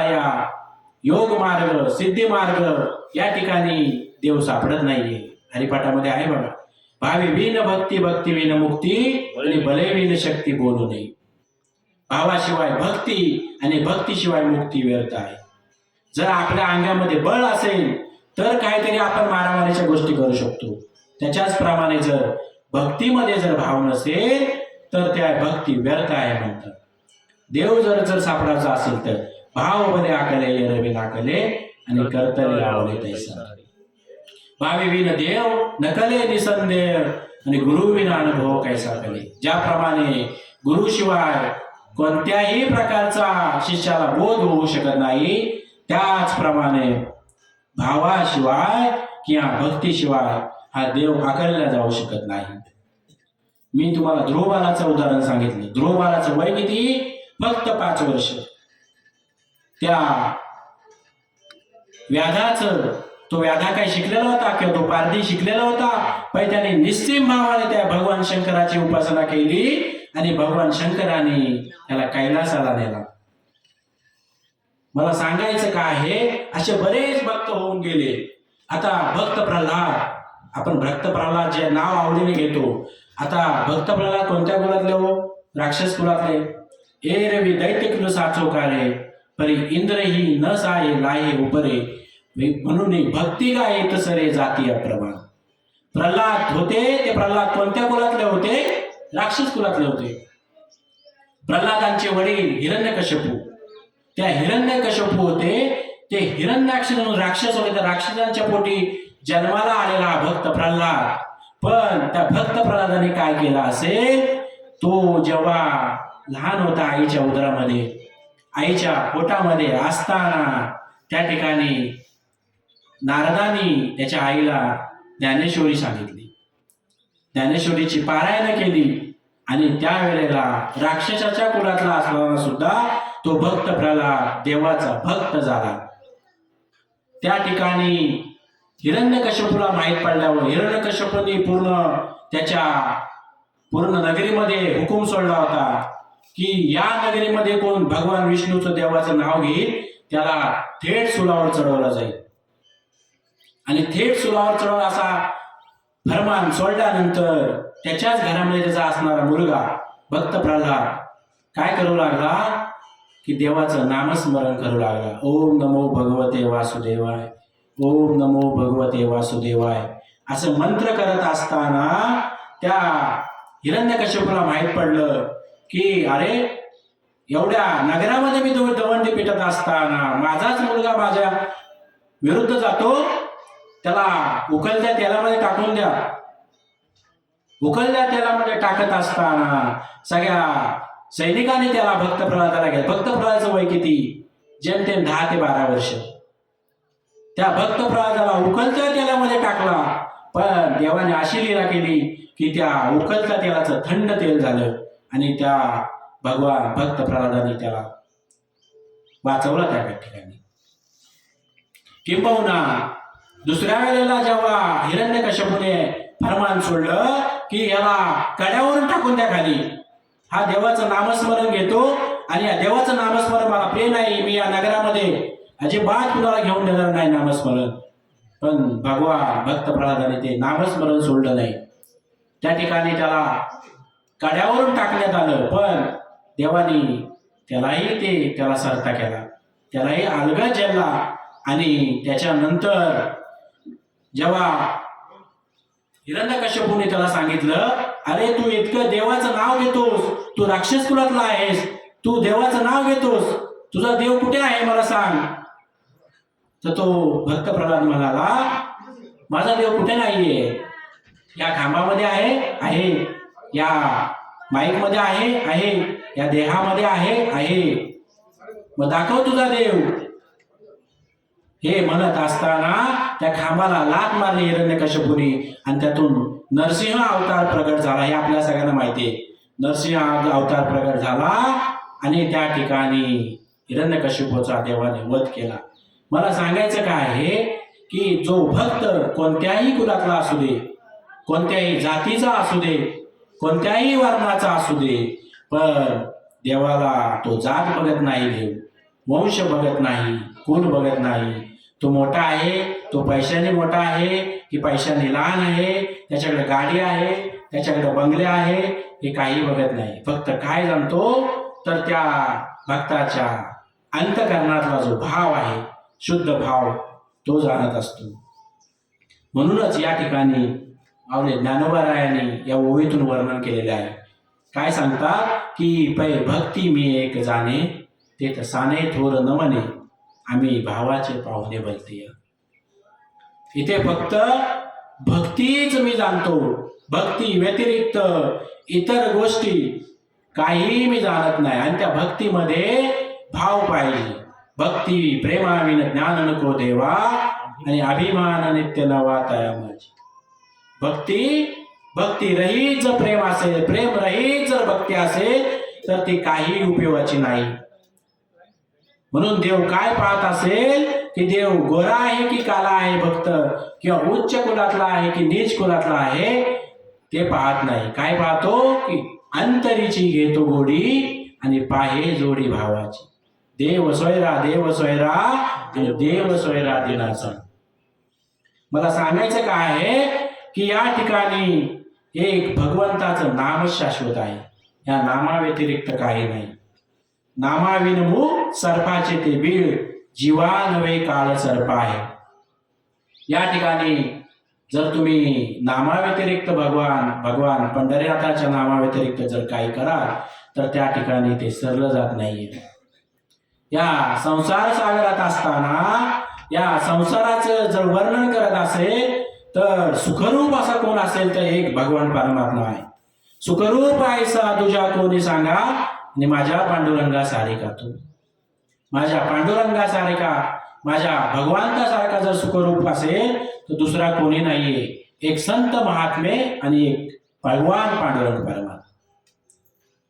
या योग मार्ग सिद्धी मार्ग या ठिकाणी देव सापडत नाहीये. हरिपाठामध्ये आहे बघा, भावी विन भक्ती भक्ती विन मुक्ती आणि बले विन शक्ती बोलू नये. भावाशिवाय भक्ती आणि भक्तीशिवाय मुक्ती व्यर्थ आहे. जर आपल्या अंगामध्ये बळ असेल तर काहीतरी आपण मारामारीच्या गोष्टी करू शकतो. त्याच्याच प्रमाणे जर भक्तीमध्ये जर भाव नसेल तर त्या भक्ती व्यर्थ आहे म्हणतात. देव जर सापडायचा असेल तर भाव बले आकले येरवे नाकले आणि कर्तव्य लावले तैसा. भावी विन देव नकले निसंदेह आणि गुरु विना अनुभव कैसा कले. ज्याप्रमाणे गुरुशिवाय कोणत्याही प्रकारचा शिष्याला बोध होऊ शकत नाही, त्याचप्रमाणे भावाशिवाय किंवा भक्तीशिवाय हा देव आकलला जाऊ शकत नाही. मी तुम्हाला ध्रुव बालाचं उदाहरण सांगितलं. ध्रुव बालाचं वय किती? फक्त 5 वर्ष. त्या व्याधाचं, तो व्याधा काय शिकलेला होता किंवा तो पारधी शिकलेला होता, पण त्याने निस्सीम भावाने त्या भगवान शंकराची उपासना केली आणि भगवान शंकराने त्याला कैलासाला नेला. मला सांगायचं काय आहे, असे बरेच भक्त होऊन गेले. आता भक्त प्रल्हाद, आपण भक्त प्रल्हाद जे नाव आवडीने घेतो, आता भक्त प्रल्हाद कोणत्या कुलातले हो? राक्षस कुलातले. ए रवी दैत्य कुल साचो कारे परी इंद्र ही न साये लाये उपरे म्हणून भक्ती गाये तसरे जाती अप्रमाण. प्रल्हाद होते ते प्रल्हाद कोणत्या कुलातले होते? राक्षस कुलातले होते. प्रल्हादांचे वडील हिरण्यकश्यपू, त्या हिरण्यकश्यपू होते ते हिरण्याक्ष म्हणून राक्षस होते. त्या राक्षसांच्या पोटी जन्माला आलेला भक्त प्रल्हाद. पण त्या भक्त प्रल्हादाने काय केलं असेल, तो जेव्हा लहान होता आईच्या उदरामध्ये, आईच्या पोटामध्ये असताना त्या ठिकाणी नारदानी त्याच्या आईला ज्ञानेश्वरी सांगितली, ज्ञानेश्वरीची पारायण केली आणि त्यावेळेला राक्षसाच्या कुलातला असताना सुद्धा तो भक्त प्रल्हाद देवाचा भक्त झाला. त्या ठिकाणी हिरण्यकश्यपूला माहीत पडल्यावर हिरण्यकश्यपूने पूर्ण नगरीमध्ये हुकूम सोडला होता की या नगरीमध्ये कोण भगवान विष्णूचं देवाचं नाव घेईल त्याला थेट सुलावर चढवला जाईल. आणि थेट सुलावर चढवला असा फरमान सोडल्यानंतर त्याच्याच घरामध्ये त्याचा असणारा मुलगा भक्त प्रल्हाद काय करू लागला की देवाचं नामस्मरण करू लागला. ओम नमो भगवते वासुदेवाय, ओम नमो भगवते वासुदेवाय असं मंत्र करत असताना त्या हिरण्यकश्यपूला माहीत पडलं की अरे, एवढ्या नगरामध्ये मी दवंडी पेटत असताना माझाच मुलगा माझ्या विरुद्ध जातो, त्याला उकळत्या तेलामध्ये टाकून द्या. उकळत्या तेलामध्ये टाकत असताना सगळ्या सैनिकांनी त्याला भक्त प्रल्हादाला घ्या. भक्त प्रल्हादाचं वय किती? जेमतेम 10 ते 12 वर्ष. त्या भक्त प्रल्हादाला उकळत्या तेलामध्ये टाकला, पण देवाने अशी लीला केली की त्या उकळत्या तेलाचं थंड तेल झालं आणि त्या भगवान भक्त प्रल्हादाने त्याला वाचवला त्या ठिकाणी. किंबहुना दुसऱ्या वेळेला जेव्हा हिरण्यकश्यपूने फरमान सोडलं की याला कड्यावरून टाकून द्या खाली, हा देवाचं नामस्मरण घेतो आणि या देवाचं नामस्मरण मला प्रिय नाही, मी या नगरामध्ये अजिबात कुणाला घेऊन देणार नाही नामस्मरण. पण भगवान भक्त प्रल्हादाने ते नामस्मरण सोडलं नाही. त्या ठिकाणी त्याला कड्यावरून टाकण्यात आलं, पण देवानी त्याला सरता केला, त्यालाही अलगद झेलला. आणि त्याच्यानंतर जेव्हा हिरण्यकश्यपूने त्याला सांगितलं, अरे तू इतकं देवाचं नाव घेतोस, तू राक्षस कुलातला आहेस, तू देवाचं नाव घेतोस, तुझा देव कुठे आहे मला सांग. तर तो भक्त प्रल्हाद म्हणाला, माझा देव कुठे नाहीये, या खांबामध्ये आहे, या माईक मध्ये आहे, या देहामध्ये आहे, मग दाखव तुझा देव. हे म्हणत असताना त्या खांबाला लाथ मारली हिरण्यकश्यपूने आणि त्यातून नरसिंह अवतार प्रगट झाला. हे आपल्या सगळ्यांना माहिती आहे. नरसिंह अवतार प्रगट झाला आणि त्या ठिकाणी हिरण्यकश्यपूचा देवाने वध केला. मला सांगायचं काय आहे की जो भक्त कोणत्याही कुलातला असू दे, कोणत्याही जातीचा असू दे, कोणत्याही वर्णाचा असू दे, पण देवाला तो जात बघत नाही. देव वंश बघत नाही, कुल बघत नाही, तो मोठा आहे, तो पैशाने मोठा आहे की पैशाने लहान आहे, त्याच्याकडे गाडी आहे, त्याच्याकडे बंगले आहे, हे काही बघत नाही. फक्त काय जाणतो तर त्या भक्ताच्या अंतःकरणातला जो भाव आहे, शुद्ध भाव, तो जाणत असतो. म्हणूनच या ठिकाणी आपले ज्ञानोबारायांनी या ओवीतून वर्णन केलेले आहे. काय सांगतात की पै भक्ती मी एक जाणे, ते तसाने थोर न म्हणे, आम्ही भावाचे पाहुणे भलते. इथे फक्त भक्तीच मी जाणतो, भक्ती व्यतिरिक्त इतर गोष्टी काही मी जाणत नाही. आणि त्या भक्तीमध्ये भाव पाहिजे. भक्ती प्रेमाविन ज्ञान नको देवा, आणि अभिमान नित्य नवा तया माझी. भक्ती रहित जर प्रेम असेल, प्रेम रहित जर भक्ती असेल, तर ती काही उपयोगाची नाही. म्हणून देव काय पाहत असेल की देव गोरा आहे की काला आहे भक्त, किंवा उच्च कुलातला आहे की नीच कुलातला आहे, ते पाहत नाही. काय पाहतो की अंतरीची घेतो गोडी, आणि पाहे जोडी भावाची. देव सोयरा देव सोयरा, देव सोयरा दिनाचा. मला सांगायचं काय आहे की या ठिकाणी एक भगवंताचं नामच शाश्वत आहे. या नामाव्यतिरिक्त काही नाही. नामाविनमू सर्पाचे ते बीळ, जीवा नवे काल सर्प आहे. या ठिकाणी जर तुम्ही नामाव्यतिरिक्त भगवान पंढरीनाथाच्या नामाव्यतिरिक्त जर काही कराल, तर त्या ठिकाणी ते सरलं जात नाहीये. या संसार सागरात असताना या संसाराचं जर वर्णन करत असेल, तर सुखरूप असा कोण असेल तर एक भगवान परमात्मा आहे. सुखरूप ऐसा तुझ्या कोणी सांगा, आणि माझ्या पांडुरंगा सारिका तू. माझ्या पांडुरंगा सारिका, माझ्या भगवंतासारखा जर सुखरूप असेल तर दुसरा कोणी नाहीये. एक संत महात्मे आणि एक भगवान पांडुरंग परमात्मा.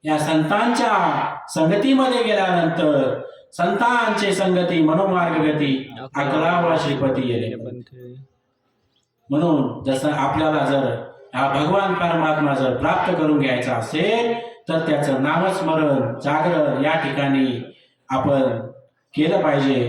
या संतांच्या संगतीमध्ये गेल्यानंतर संतांचे संगती मनोमार्ग गती, अकरावा श्रीपती येणे. म्हणून जसं आपल्याला जर हा भगवान परमात्मा जर प्राप्त करून घ्यायचा असेल, तर त्याचं नामस्मरण जागरण या ठिकाणी आपण केलं पाहिजे.